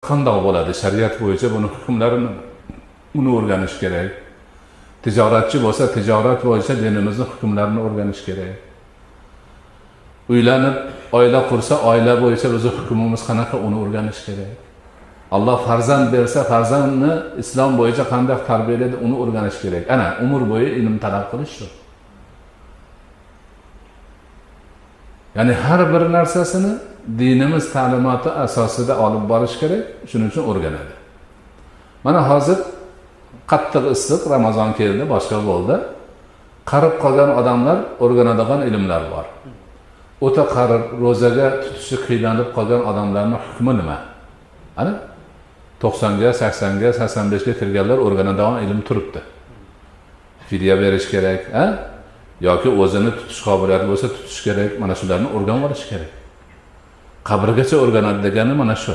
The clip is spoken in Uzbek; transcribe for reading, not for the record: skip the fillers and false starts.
qandoq bo'ladi? Shariat bo'yicha buni hukmlarini uni o'rganish kerak. Tijoratchi bo'lsa, tijorat bo'yicha dinimizning hukmlarini o'rganish kerak. Uylanib, oila qursa, oila bo'yicha o'zi hukmimiz qanaqa uni o'rganish kerak. Alloh farzand bersa, farzandni islom bo'yicha qanday tarbiyalaydi uni o'rganish kerak. Ana, umr bo'yi ilm talab qilish shu. Ya'ni har bir narsasini dinimiz ta'limoti asosida olib borish kerak, shuning uchun o'rganadi. Mana hozir qattiq issiq Ramazon keldi, boshqa bo'ldi. Qarib qolgan odamlar o'rganadigan ilmlar bor. O'ta qarib, ro'zaga tutishi qiynalib qolgan odamlarning hukmi nima? Ana 90ga, 80ga, 85ga kirganlar o'rganadigan ilm turibdi. Fidya berish kerak, yoki o'zini tutish qobiliyati bo'lsa tutish kerak. Mana shularni o'rganib olish kerak. Qabrgacha o'rganadi degani mana shu.